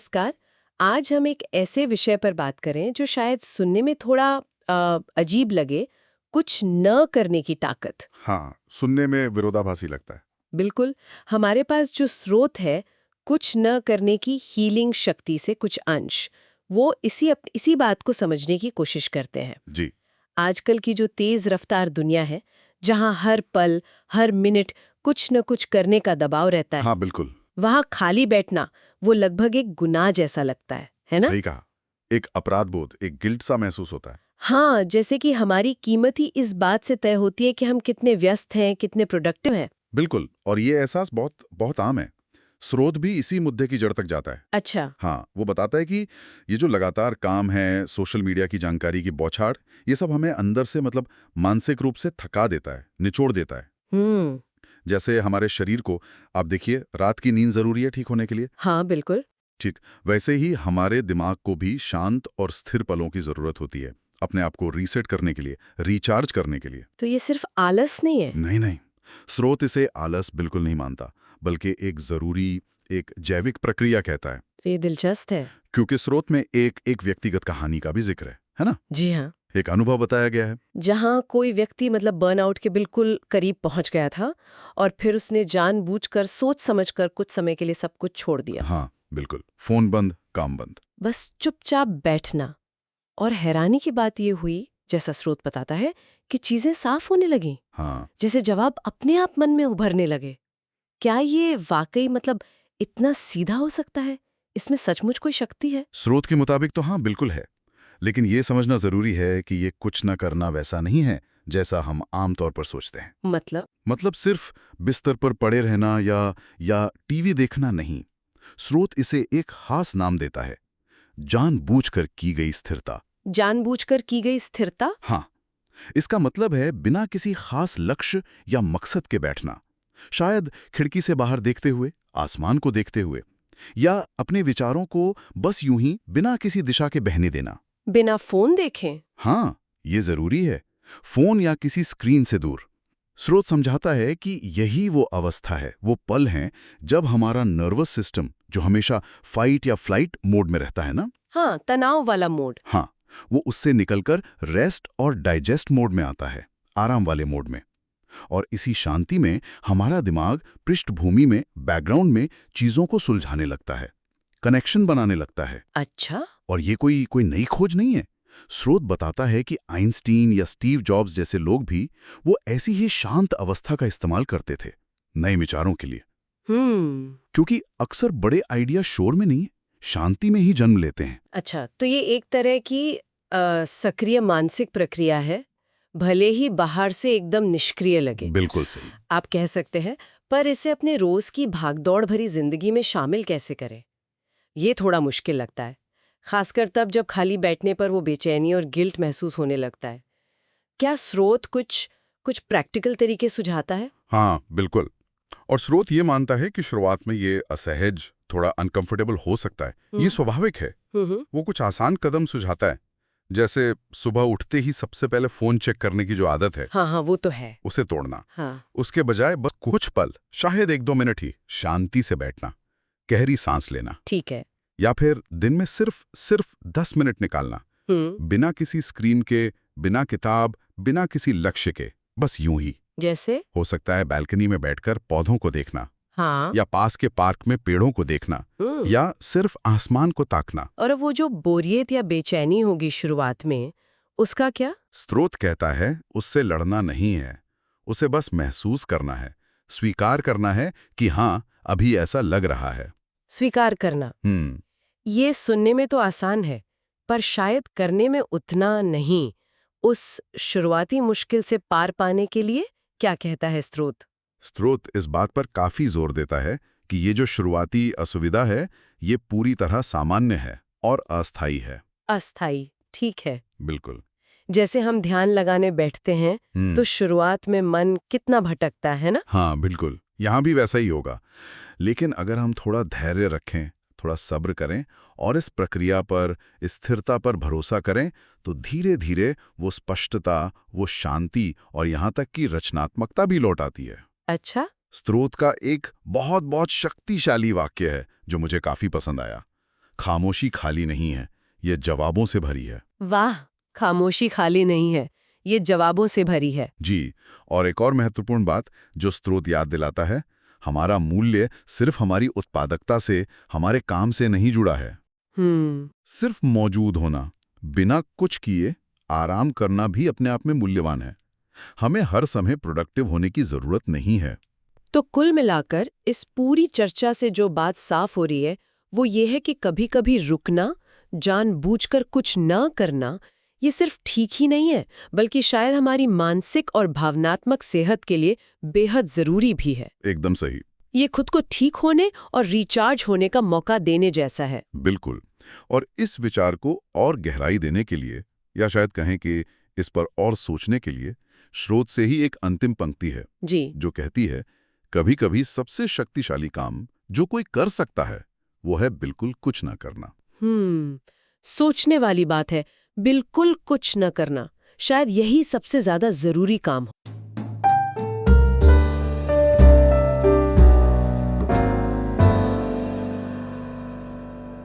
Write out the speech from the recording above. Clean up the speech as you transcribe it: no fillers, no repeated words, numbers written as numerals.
नमस्कार। आज हम एक ऐसे विषय पर बात करें जो शायद सुनने में थोड़ा अजीब लगे, कुछ न करने की ताकत। हाँ, सुनने में विरोधाभासी लगता है। बिल्कुल, हमारे पास जो स्रोत है, कुछ न करने की हीलिंग शक्ति से कुछ अंश, वो इसी बात को समझने की कोशिश करते हैं। जी। आजकल की जो तेज रफ्तार दुनिया है, जहाँ हर पल, हर मिनट कुछ न कुछ करने का दबाव रहता है, हाँ, बिल्कुल। वहाँ खाली बैठना वो लगभग एक गुनाह जैसा लगता है ना? सही कहा। एक अपराध बोध, एक गिल्ट सा महसूस होता है। हाँ, जैसे कि हमारी कीमत ही इस बात से तय होती है कि हम कितने व्यस्त हैं, कितने प्रोडक्टिव हैं। बिल्कुल, और ये एहसास बहुत बहुत आम है। स्रोत भी इसी मुद्दे की जड़ तक जाता है। अच्छा। हाँ, वो बताता है कि ये जो लगातार काम है, सोशल मीडिया की जानकारी की बौछार, ये सब हमें अंदर से मतलब मानसिक रूप से थका देता है, निचोड़ देता है। हम्म। जैसे हमारे शरीर को, आप देखिए, रात की नींद ज़रूरी है ठीक होने के लिए। हाँ, बिल्कुल। ठीक, वैसे ही हमारे दिमाग को भी शांत और स्थिर पलों की ज़रूरत होती है, अपने आप को रीसेट करने के लिए, रिचार्ज करने के लिए। तो ये सिर्फ आलस नहीं है। नहीं नहीं, स्रोत इसे आलस बिल्कुल नहीं मानता, बल्कि एक ज़रूरी, एक जैविक प्रक्रिया कहता है। तो ये दिलचस्प है। क्योंकि स्रोत में एक एक व्यक्तिगत कहानी का भी जिक्र है ना? जी हाँ। एक अनुभव बताया गया है। जहाँ कोई व्यक्ति मतलब बर्नआउट के बिल्कुल करीब पहुंच गया था और फिर उसने जानबूझकर सोच समझकर कुछ समय के लिए सब कुछ छोड़ दिया। हाँ, बिल्कुल, फोन बंद, काम बंद। बस चुपचाप बैठना। और हैरानी की बात ये हुई, जैसा स्रोत बताता है, कि चीजें साफ होने लगीं। हाँ, जैसे जवाब अपने आप मन में उभरने लगे। क्या ये वाकई मतलब इतना सीधा हो सकता है? इसमें सचमुच कोई शक्ति है? स्रोत के मुताबिक तो हाँ बिल्कुल है, लेकिन ये समझना ज़रूरी है कि ये कुछ न करना वैसा नहीं है जैसा हम आमतौर पर सोचते हैं। मतलब सिर्फ बिस्तर पर पड़े रहना या टीवी देखना नहीं। स्रोत इसे एक खास नाम देता है, जानबूझकर की गई स्थिरता। जानबूझकर की गई स्थिरता? हाँ, इसका मतलब है बिना किसी खास लक्ष्य या मकसद के बैठना। शायद खिड़की से बाहर देखते हुए, आसमान को देखते हुए, या अपने विचारों को बस यूं ही बिना किसी दिशा के बहने देना। बिना फोन देखे? हाँ, ये जरूरी है, फोन या किसी स्क्रीन से दूर। स्रोत समझाता है कि यही वो अवस्था है, वो पल हैं जब हमारा नर्वस सिस्टम, जो हमेशा फाइट या फ्लाइट मोड में रहता है ना, हाँ, तनाव वाला मोड। हाँ, वो उससे निकलकर रेस्ट और डाइजेस्ट मोड में आता है, आराम वाले मोड में। और इसी शांति में हमारा दिमाग पृष्ठभूमि में, बैकग्राउंड में चीजों को सुलझाने लगता है, कनेक्शन बनाने लगता है। अच्छा। और ये कोई नई खोज नहीं है। स्रोत बताता है कि आइंस्टीन या स्टीव जॉब्स जैसे लोग भी वो ऐसी ही शांत अवस्था का इस्तेमाल करते थे नए विचारों के लिए। क्योंकि अक्सर बड़े आइडिया शोर में नहीं, शांति में ही जन्म लेते हैं। अच्छा, तो ये एक तरह की सक्रिय मानसिक प्रक्रिया है, भले ही बाहर से एकदम निष्क्रिय लगे। बिल्कुल सही। आप कह सकते हैं, पर इसे अपने रोज की भागदौड़ भरी जिंदगी में शामिल कैसे करें? ये थोड़ा मुश्किल लगता है, खासकर तब जब खाली बैठने पर वो बेचैनी और गिल्ट महसूस होने लगता है। क्या स्रोत कुछ कुछ प्रैक्टिकल तरीके सुझाता है? हाँ, बिल्कुल। और स्रोत ये मानता है कि शुरुआत में ये असहज, थोड़ा अनकंफर्टेबल हो सकता है, ये स्वाभाविक है। वो कुछ आसान कदम सुझाता है, जैसे सुबह उठते ही सबसे पहले फोन चेक करने की जो आदत है, हाँ हाँ, वो तो है। उसे तोड़ना। हाँ। उसके बजाय बस कुछ पल, शायद 1-2 मिनट ही शांति से बैठना, गहरी सांस लेना, ठीक है। या फिर दिन में सिर्फ सिर्फ 10 मिनट निकालना, बिना किसी स्क्रीन के, बिना किताब, बिना किसी लक्ष्य के, बस यूं ही। जैसे? हो सकता है बैल्कनी में बैठकर पौधों को देखना, हाँ। या पास के पार्क में पेड़ों को देखना, या सिर्फ आसमान को ताकना। और वो जो बोरियत या बेचैनी होगी शुरुआत में, उसका क्या? स्रोत कहता है उससे लड़ना नहीं है, उसे बस महसूस करना है, स्वीकार करना है कि हाँ, अभी ऐसा लग रहा है। स्वीकार करना। ये सुनने में तो आसान है, पर शायद करने में उतना नहीं। उस शुरुआती मुश्किल से पार पाने के लिए क्या कहता है स्रोत? स्रोत इस बात पर काफी जोर देता है कि ये जो शुरुआती असुविधा है, ये पूरी तरह सामान्य है और अस्थायी है। अस्थाई, ठीक है। बिल्कुल। जैसे हम ध्यान लगाने बैठते हैं, तो शुरुआत में मन कितना भटकता है ना? हाँ, बिल्कुल, यहाँ भी वैसा ही होगा। लेकिन अगर हम थोड़ा धैर्य रखें, थोड़ा सब्र करें और इस प्रक्रिया पर, इस स्थिरता पर भरोसा करें, तो धीरे धीरे वो स्पष्टता, वो शांति और यहाँ तक कि रचनात्मकता भी लौट आती है। अच्छा। स्रोत का एक बहुत बहुत शक्तिशाली वाक्य है जो मुझे काफी पसंद आया। खामोशी खाली नहीं है, ये जवाबों से भरी है। वाह, खामोशी खाली नहीं है, ये जवाबों से भरी है। जी, और एक और महत्वपूर्ण बात जो स्रोत याद दिलाता है, हमारा मूल्य सिर्फ हमारी उत्पादकता से, हमारे काम से नहीं जुड़ा है। सिर्फ मौजूद होना, बिना कुछ किए आराम करना भी अपने आप में मूल्यवान है। हमें हर समय प्रोडक्टिव होने की जरूरत नहीं है। तो कुल मिलाकर इस पूरी चर्चा से जो बात साफ हो रही है वो ये है कि कभी-कभी रुकना, जानबूझकर कुछ न करना, ये सिर्फ ठीक ही नहीं है, बल्कि शायद हमारी मानसिक और भावनात्मक सेहत के लिए बेहद जरूरी भी है। एकदम सही। ये खुद को ठीक होने और रिचार्ज होने का मौका देने जैसा है। बिल्कुल। और इस विचार को और गहराई देने के लिए, या शायद कहें कि इस पर और सोचने के लिए, स्रोत से ही एक अंतिम पंक्ति है जी। जो कहती है, कभी-कभी सबसे शक्तिशाली काम जो कोई कर सकता है वो है बिल्कुल कुछ ना करना। सोचने वाली बात है। बिल्कुल कुछ न करना, शायद यही सबसे ज्यादा जरूरी काम हो।